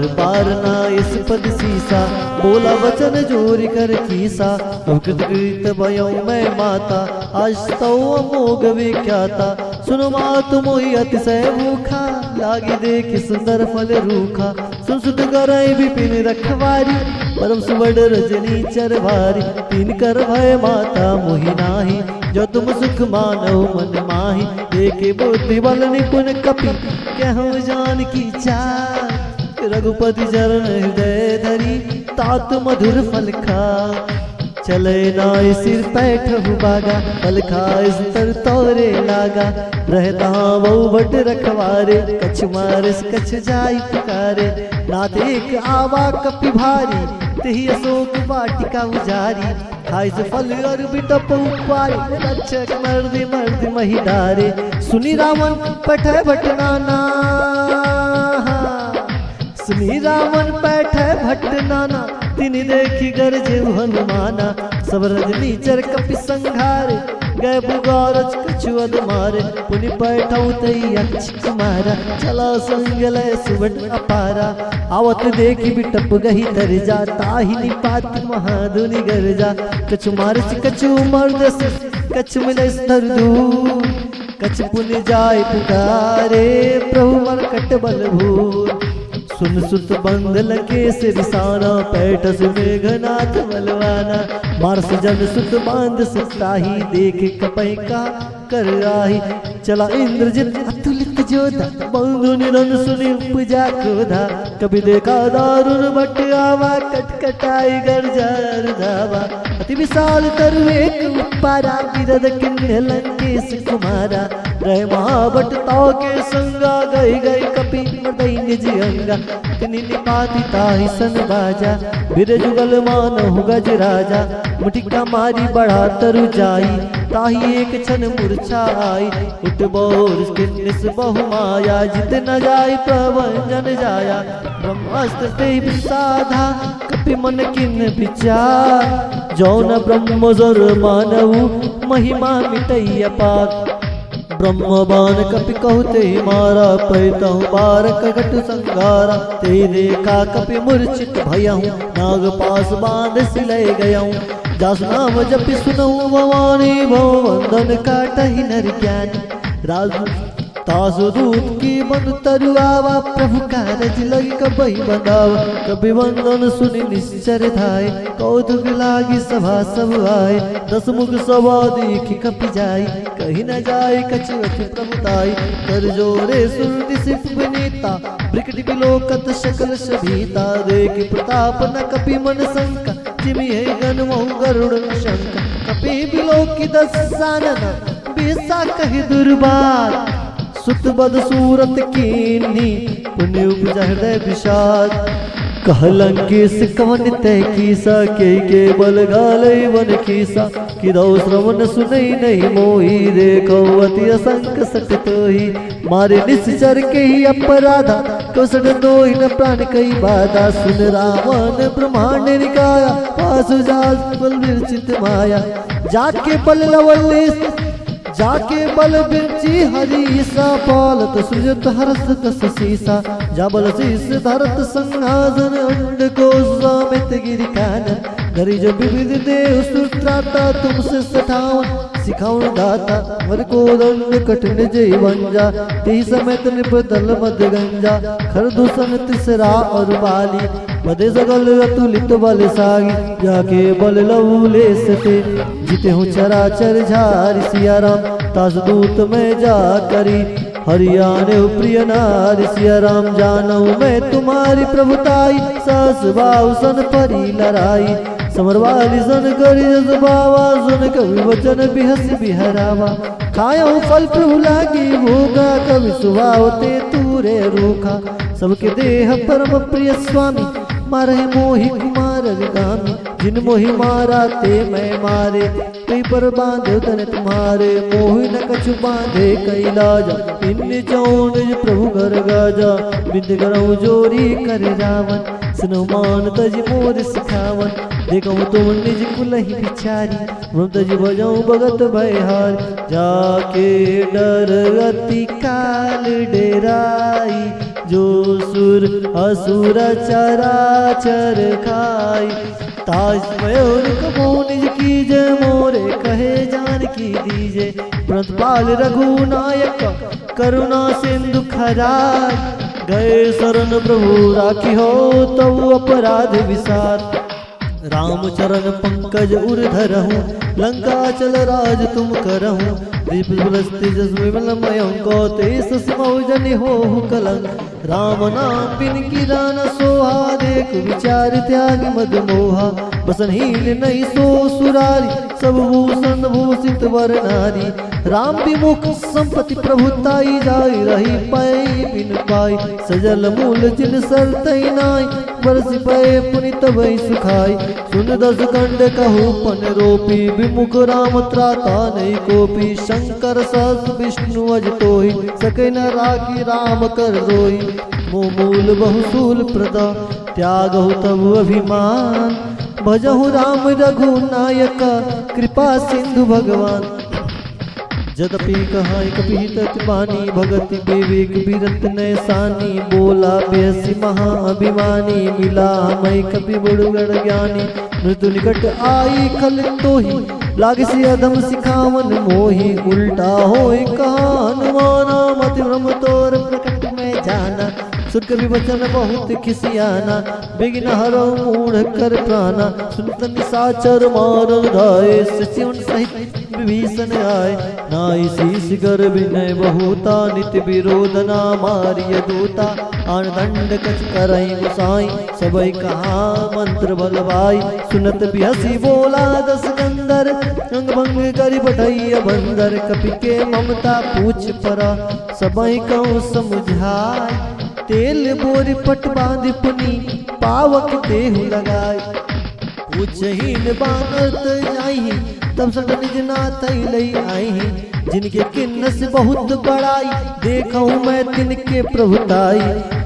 बार बार ना इस पद सीसा, बोला वचन जोरी कर कीसा। कृत भयो मैं माता, आज तो अमोघ विख्याता। सुनो मात मोहि अतिशय भूखा, लागी देख सुंदर फल रूखा। सुन सुत करई विपिन रखवारी, परम सुवर्ण रजनी चरवारी। तीन कर भय माता मोहि नाही, जो तुम सुख मानव मन माही। देखे बुद्धि बल निपुण कपि, कहूँ जान की चार। रघुपति चरण हृदय धरी, तात मधुर फल खा। चले नाय सिर पैठहु बागा, फल खाए तर तोरे लागा। रहता बहु बट रखवारे, कछ मारस कछ जाई पुकारे। नाथ एक आवा कपि भारी, तेहि अशोक वाटिका उजारी। खाई से फल और बिटप उपाय, रक्षक मर्दि मर्दि मही डारे। सुनी रावण पठै भट नाना, सुनी रावण पैठै भट नाना। तिनि देखी गरजे हनुमाना, सब रजनी चर कपि संघारे। गए बुगारज कछुअद मारे, पुनि पैठौ तई अक्ष कुमारा। चला संग लय सुवर्ण अपारा, आवत देखी बिटप गही तर जा। ताहि निपात महाधुनि गरजा, कछु मारस कछु मर्दस, कछु मिलस धर दूर। कछु पुनि जाय पुकारे, प्रभु मरकट बल भूर। सुन सुत बंद लंकेश रिसाना, पैठस मेघनाथ बलवाना। मारस जन सुत बांध सुताही, देख कपै का कर आही। चला इंद्रजित अतुलित जोधा, बंधु निरन सुनि उपजा क्रोधा। कभी देखा दारुण भट आवा, कटकटाई गर्जर धावा। अति विशाल तरु एक उपारा, विरद किन्ह लंकेश कुमारा। रहे महाभट ताव के संगा, गई गई कपि मर्दई निज अंगा। तिनि निपाति ताहि सन बाजा, बिर जुगल मानहु गज राजा। मुटिका मारी बढ़ा तरु जाई, ताहि एक क्षण मूर्छा आई। उठ बोर किन्निस बहु माया, जित न जाय प्रभंजन जाया। ब्रह्मास्त्र ते विसाधा, कपि मन किन विचार। जौन ब्रह्म जर मानहु, महिमा मिटई अपार। ब्रह्मबान कपि कहते मारा, पैतहु बारक घट संगारा। ते देखा कपि मूर्छित भयहु, नाग पास बांध सिलय गयहु। जासु नाम जपि सुनहु भवानी, भव बंधन काटहि नर ज्ञानी। राजू तासु दूत की बन तरु आवा, प्रभु कारज लग कबहि बंधावा। कपि बंधन सुनि निश्चर धाय, कौतुक लागी सभा सब आए। दस मुख सभा देखि कपि जाई, कहीं न जाय कछु अति प्रभुताई। कर जोरे सुरति सिप विनीता, ब्रिकट बिलोकत सकल सभीता। देख प्रताप न कपि मन शंका, जिमि है गण महु गरुड़ शंका। कपि बिलोकी दसानन, बेसा कहि दुर्बार। सुत बद सूरत कीन्ही, पुण्य उपजा हृदय विषाद। कह लंकेश कवन तय कीसा, के बल गालई वन कीसा। किदौ श्रवण सुनई नहीं मोही, देखो अति असंक सट तोही। मारे निश्चर के ही अपराधा, कौशल दोहि न प्राण कई बाधा। सुन रावण ब्रह्मांड निकाया, पासु जाल बल विरचित माया। जाके बल लवलेश, जाके बल बिरची हरीसा। पालत सृजत हरस दस सीसा, जा बल शीस धरत संहासन। अंड को समेत गिरि कानन, धरि जो विविध देह सुत्राता। तुमसे सठावन सिखाउन दाता, वर को दंड कठिन जय वंजा। तेहि समेत निपतल मद गंजा, खरदूषण तिसरा और बाली। बदे सगल अतुलित बल सागी, जाके बल लवले सते। जिते हूँ चराचर झारि सिया राम, तास दूत में जा करी। हरियाणे प्रिय नारी सिया राम, जानऊ मैं तुम्हारी प्रभुताई। सास बाऊ सन परी लड़ाई, समरवाली सन करी जस बावा। सुन कवि वचन बिहस बिहरावा, खायो फल प्रभु लागी भोगा। कवि सुभावते तूरे रूखा, सबके देह परम प्रिय स्वामी। मारे मोहि कुमार गामी, जिन मोहि मारा ते मैं मारे। कई पर बांधे तन तुम्हारे, मोहि न कछु बांधे कैलाजा। इन चौन प्रभु घर गाजा, बिंद करऊँ जोरी कर रावण। सुनो मान तज मोर सिखावन, देखो तुम निज कुलहि बिचारी। हम तज बजाऊं भगत भयहार, जाके डर अति काल डेराई। जो सुर असुर चराचर खाई। ताज मयूर कबो निज कीजे मोरे कहे जान की दीजे। प्रतिपाल रघुनायक करुणा सिंधु खराय। गए शरण प्रभु राखी हो तब अपराध विसार। राम चरण पंकज उर धरहूँ लंका चल राज तुम करहूँ। जनि हो कलंक। राम नाम बिन किरान सोहा देख विचार त्याग मद मोहा। बसनहीन नहीं सो सुरारी सब भूषण भूषित वर नारी। राम विमुख संपत्ति प्रभुताई जाय रही पाई बिन पाई। सजल मूल जिन सर तई नाई बरसी पए पुनित भई सुखाई। सुन दस कंड कहू पन रोपी विमुख राम त्राता नहीं कोपी। शंकर सहस विष्णु अज तोहि सके न राखी राम कर रोई। मूल बहुसूल प्रदा त्यागहु तब अभिमान। भजहु राम रघुनायक कृपा सिंधु भगवान। जदपि कहाई कपिहित बानी भगति विवेक बिरत नैसानी। बोला बेहसी महाअभिमानी मिला मई कपि बड़गड़ ज्ञानी। मृत्यु निकट आई खल तोहि लागसी अधम सिखावन मोहि। उल्टा होय कहा हनुमाना मति भ्रम तोर प्रकट में जाना। सुन कवि वचन बहुत खिसियाना बिघ्न हरो मूढ़ कर प्राणा। सुनत निशाचर मारन धाये सचिवन सहित विभीषण आए। नाई शीश गर विनय बहुता नित विरोधना मारिय दूता। आन दंड कछ करई गुसाई सबई कहा मंत्र बलवाई। सुनत बिहसी बोला दस गंधर अंग भंग करि बढ़ैया बंदर। कपि के ममता पूछ परा सबई कहूँ समुझाय। तेल बोरी पट बांध पुनी पावक देहु लगाय। उच्चहीन बानत जाई तब सट निज नाथ लई आई। जिनके किन्नस बहुत बड़ाई देखूं मैं तिनके प्रभुताई।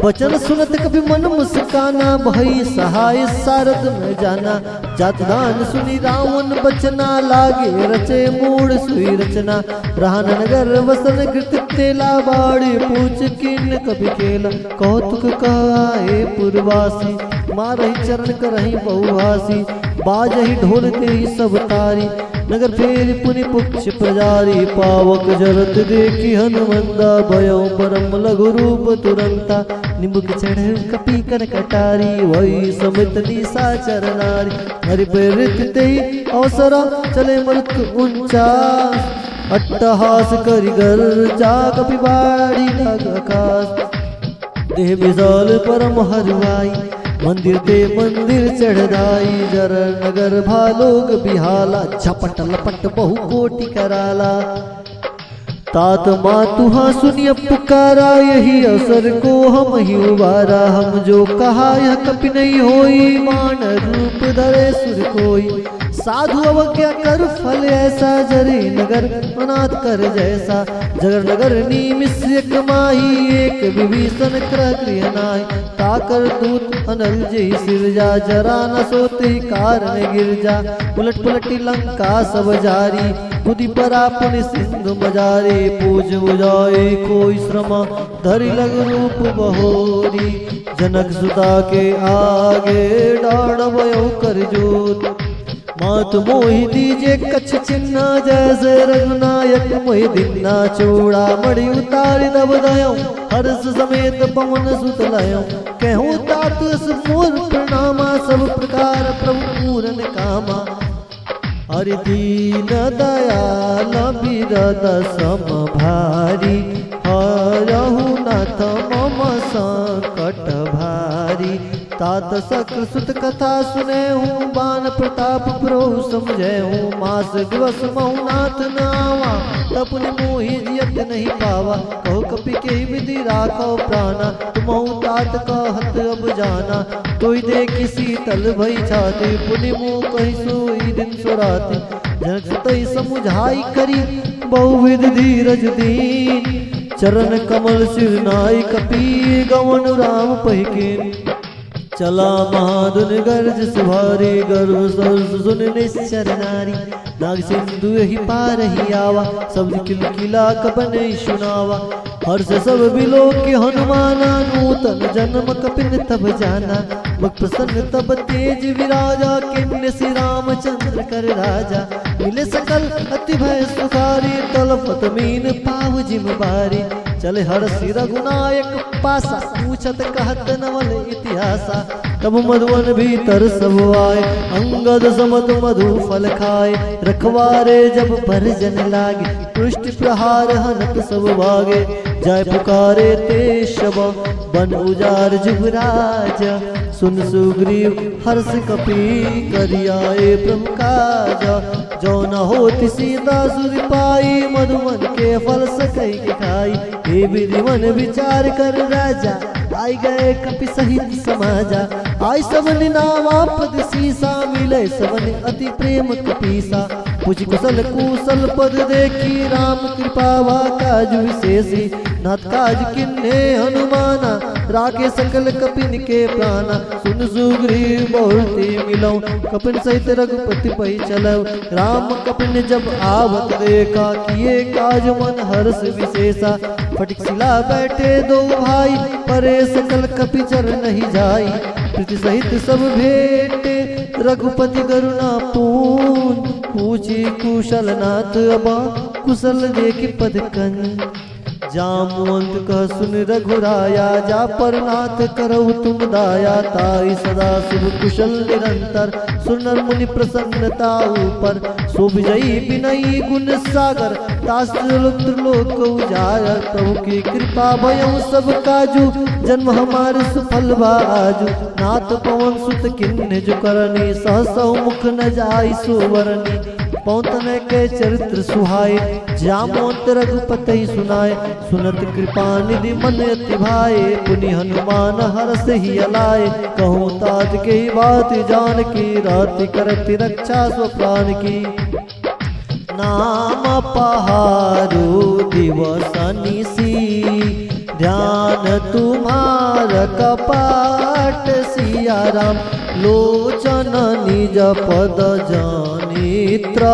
वचन सुनत कभी मन मुस्काना भई सहाय सारद में जाना। जात दान सुनी रावण बचना लागे रचे मूड सुई रचना। रहन नगर वसन कृत तेला बाड़ी पूछ किन कभी खेला। कौतुक कहाए पुरवासी मारही चरण करही बहुहासी। बाजही ढोल तेहि सब तारी नगर फेर पुनि पुक्ष प्रजारी। पावक जरत देखी हनुमंदा भयो परम लघु रूप तुरंता। निमुख चढ़ कपि कर कटारी वही समित निशाचर नारी। हरि प्रेरित तेहि अवसर चले मृत्यु ऊंचा। अट्टहास करि गर्जा कपि बाड़ी लग आकाश। देह विशाल परम हरुआई मंदिर ते मंदिर चढ़ाई। जर नगर भालोग बिहाला झपट लपट बहु कोटि कराला। तात मातुहा सुनिय पुकारा यही अवसर को हम ही उबारा। हम जो कहा यह कपि नहीं होई मान रूप धरे सुर कोई। साधु अवज्ञा कर फल ऐसा जरे नगर अनाथ कर जैसा। जगर नगर नीमिस एक माही एक विभीषण क्रह गृह नाहि। ताकर दूत अनल जय सिरजा जरा न सोते कारण गिरजा। उलट पलटी लंका सब जारी बुद्धि परा पुनि सिंधु मजारे। पूज बुझाए कोई श्रमा धरि लग रूप बहोरी। जनक सुता के आगे डाढ़ भयो कर जोत। मात मोहि दीजे कछ चिन्ना जैसे रघुनायक मोहि दिन्ना। चूड़ा मणि उतारि दब दयो हर्ष समेत पवन सुत लयो। कहूँ तात मोर प्रणामा सब प्रकार प्रभु पूरन कामा। हरि दीन दयाल बिरद सम भारी। हरहु नाथ मम संकट भारी। तात सक्र सुत कथा सुने हूँ बान प्रताप प्रभु समझे हूँ। मास दिवस महु नाथ नावा तपुनि मोहि जियत नहीं पावा। कहो कपि के विधि राखो प्राणा तुमहु तात कहत अब जाना। तोई देखि शीतल भई छाती पुनि मुँह कहि सोई दिन सुराती। जनक सुतई समुझाई करी बहुविध धीरज दीन। चरण कमल सिर नाई कपि गवन राम पहिकीन। चला महाधुन गर्ज सुभारी गर्व सरस सुन निश्चर नारी। नाग सिंधु ही पार ही आवा शब्द किलकिला कपन सुनावा। हर्ष सब बिलो के हनुमाना, नूतन जन्म कपिन तब जाना। मुख प्रसन्न तब तेज विराजा, किन्ने श्री रामचंद्र कर राजा। मिले सकल अति भय सुखारी, तलपत मीन पाव जिम बारी। चले हर्षि रघुनायक पासा, पूछत कहत नवल इतिहासा। तब मधुवन भीतर सब आए, अंगद समत मधु फल खाए। रखवारे जब परिजन लागे, पृष्ठ प्रहार हनत सब भागे। जय पुकारे ते शब बन उजार जुगराज। सुन सुग्रीव हर्ष कपि करियाए प्रभु काजा। जो न होती सीता सुर पाई, मधुवन के फल सकई के खाई। हे विधिवन विचार कर राजा, आई गए कपि सहित समाजा। आई सबन नावा पद सीसा, मिले सबन अति प्रेम कपीसा। पूछ कुशल कुशल पद देखी, राम कृपा वा काज विशेषी। नाथ काज किन्हे हनुमाना, राखे सकल कपिन के प्राणा। सुन सुग्रीव बहुते मिलौ, कपिन सहित रघुपति पै चलौ। राम कपिन जब आवत देखा, किए काज मन हर्ष विशेषा। फटिक शिला बैठे दो भाई, परे सकल कपि चर नहीं जाई। प्रीति सहित सब भेटे, रघुपति करुणा पूर्ण। पूछी कुशल नाथ अबा, कुशल देखि पद कंज। जामुवंत कह सुन रघुराया, जा पर नाथ करहु तुम दाया। ताई सदा शुभ कुशल निरंतर, सुनर मुनि प्रसन्नता ऊपर। सो विजयी विनयी गुण सागर, तास्त्रोलोक उजागर। प्रभु की कृपा भयउ सब काजू, जन्म हमारे सुफल बाजू। नाथ पवन सुत किन्ने जो करनी, सहसौ मुख न जाई सुवरनी। पौतन के चरित्र सुहाए, जामोंत रघुपति सुनाए। सुनत कृपा निधि मन अति भाए, पुनि हनुमान हरष ही अलाए। कहूँ तात के बात जान की, राति करति रक्षा स्व प्राण की। नाम पहारो दिवस निसी, ध्यान तुम्हार कपाट। सिया राम लोचन निज पद जानित्र,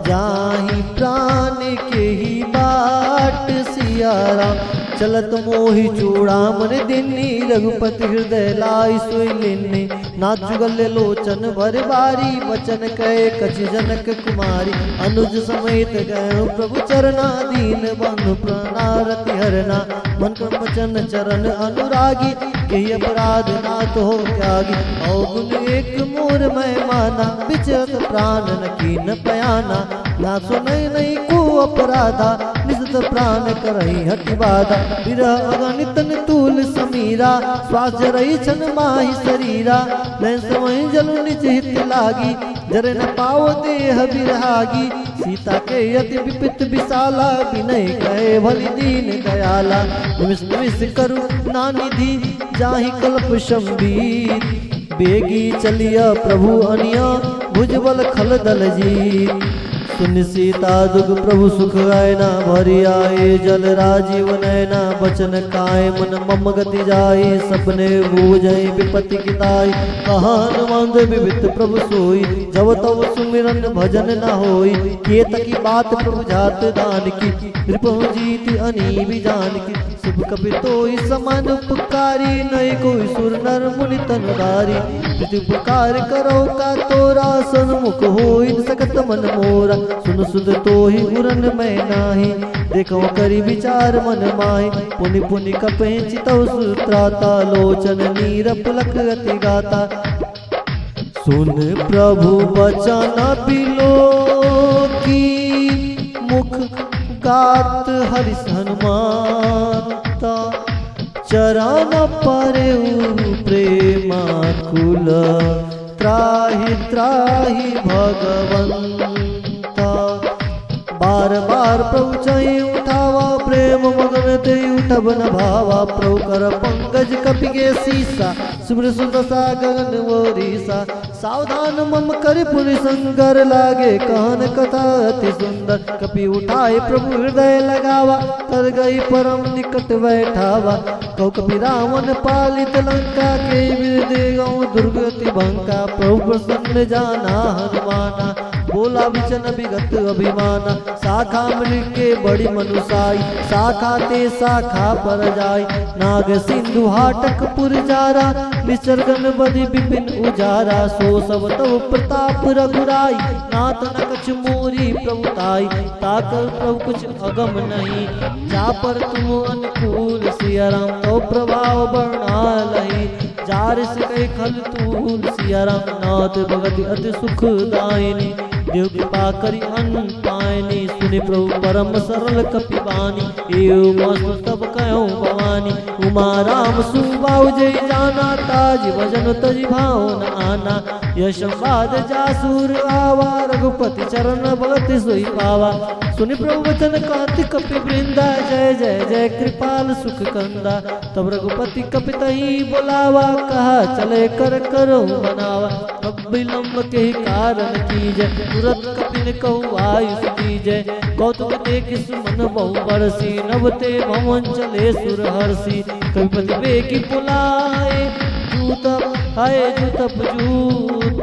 जाहि प्राण के ही बाट। सिया राम चलत मोहि चूड़ामणि दिन्नी, रघुपति हृदय लाई सोई लिन्नी। नाथ जुगल लोचन भर बारी, बचन कहे कछ जनक कुमारी। अनुज समेत गए प्रभु चरना, दीन बंधु प्रणारति हरना। मन क्रम वचन चरण अनुरागी, कही अपराध नाथ हो त्यागी। अवगुण एक मोर मैं माना, विचरत प्राण न कीन पयाना। ना सुनई नहीं को अपराधा, निसत प्राण करही हटि बाधा। विरह अगणित तूल समीरा, श्वास जरई छन माहि शरीरा। मैं समय जल निज हित लागी, जर न पाओ देह बिरहागी। सीता के यति विपित विशाला, विनय कहे भलि दीन दयाला। निमिष निमिष करु नानिधि, जाहि कल्प शंबीर। बेगी चलिया प्रभु अनिया, भुजबल खल दल जीत। सुन सीता दुख प्रभु सुख आयना, भरी आए जल राजीव नैना। बचन काय मन मम गति जाई, सपने बूझई विपत्ति किताई। कहान मंद विवित प्रभु सोई, जब तब सुमिरन भजन न होई। केत की बात प्रभु जात दान की, रिपुं जीत अनी भी जान की। शुभ कपि तोई समान उपकारी, नय कोई सुर नर मुनि तनुधारी। प्रति उपकार करो का तोरा, सन्मुख होई सकत मन मोरा। सुन सुध तोहि उरन मैं नाही, देखो करी विचार मन माहि। पुनि पुनि कपि चितौ सुत्राता, लोचन नीर पुलक अति गाता। सुन प्रभु बचन बिलो की, मुख गात हरिष हनुमानता। चरण परेउ प्रेमाकुल, त्राहि त्राहि भगवंता। बार बार प्रभु चहि उठावा, प्रेम मगन ते उठब न भावा। प्रभु कर पंकज कपि के सीसा, सुब्र सुदशा गगन वोरीसा। सावधान मम कर पुनि संकर, लागे कहन कथा अति सुंदर। कपि उठाए प्रभु हृदय लगावा, कर गई परम निकट बैठावा। कौ कपि रावण पालित लंका, के विदे गौ दुर्गति भंका। प्रभु प्रसन्न जाना हनुमाना, बोला विचन विगत अभिमान, शाखा मृग के बड़ी मनुसाई, शाखा ते शाखा पर जाय, नाग सिंधु हाटक पुर जारा, निसर्गन बदि विपिन उजारा, सो सब तव प्रताप रघुराई, नाथ न कछ मोरी प्रभुताई, ताकर प्रभु कुछ अगम नहीं, जा पर तुम अनुकूल सिया राम, तो प्रभाव बरनालहि, जार से कई खल तूल सिया राम, नाथ भगति अति सुखदायिनी, देव कृपा करी अन्न पायनी, सुनि प्रभु परम सरल कपिबानी, एव मस्तु तब कहो भवानी, उमा राम सुबाहु जय जाना, ताज भजन तज भाव न आना, यश संवाद जासुर आवा, रघुपति चरण भगति सोई पावा, सुनि प्रभु वचन कांति कपि वृंदा, जय जय जय कृपाल सुख कंदा, तब रघुपति कपितहि बुलावा, कहा चले कर करो बनावा, अब विलंब के कारण कीजय, तुरत कपिन कहु आयुष दीजय, कौतुक देख सुमन बहु बरसी, नभ ते भवन चले सुर हर्षि, कपिपति बेगी बुलाए, जूत हाय जूतप जूत,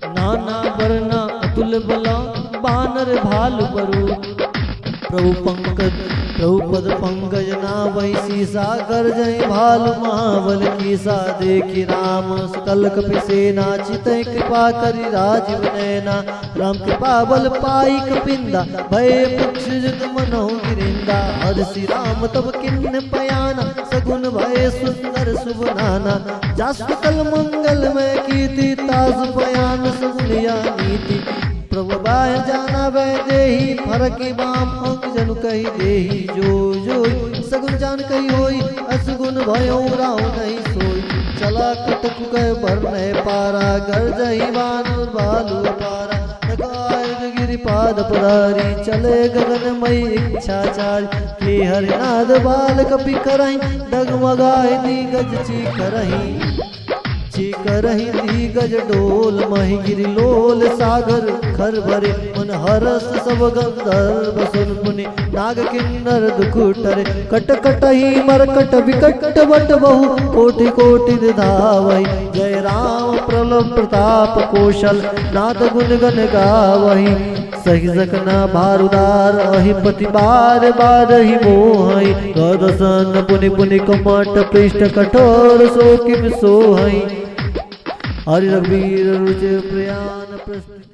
नाना वरना अतुल बला, बानर भालु बरू, प्रभु पंकज प्रभु पद पंकज नावहि सीसा, गर्जय भालु महाबल कीसा, देखि राम सकल कपि सेना, चितहि कृपा करि राजीव नैना, राम कृपा बल पाई कपिंदा, भय मुक्ष जग मनहु गिरिंदा, हर्षि राम तब किन्न पयाना, सगुन भय सुंदर शुभ नाना, जासु कल मंगल में कीर्ति, तासु बयान सुनिया नीति, प्रभु बाह जाना वह देही, फरकी बाम अंग जनु कही देही, जो जो सगुन जान कही होई, असगुन भयो राव नहीं सोई, चला कटक कह बरने पारा, गर्जहि बानर भालु अपारा, गिरि पाद पधारी, चले गगन मई इच्छाचारी, के हरिनाद बाल कपि करहि, डगमगाए दिगज चीकरहि दिगज डोल, महि गिरि लोल सागर खर भरे, मन हरस सब गंधर्व सुन पुनि, नाग किन्नर दुख टरे, कट कटहि मरकट विकट बट बहु, कोटि कोटि धावहि, जय राम प्रलभ प्रताप कौशल, नाथ गुण गण गावहि, सही सकना भारुदार, अहिपति बार बारहि मोहहि, गदसन पुनि पुनि कमट पृष्ठ कठोर, सो किम सोहहि, हरि रघुवीर रुचि प्रयाण प्रस्तुति।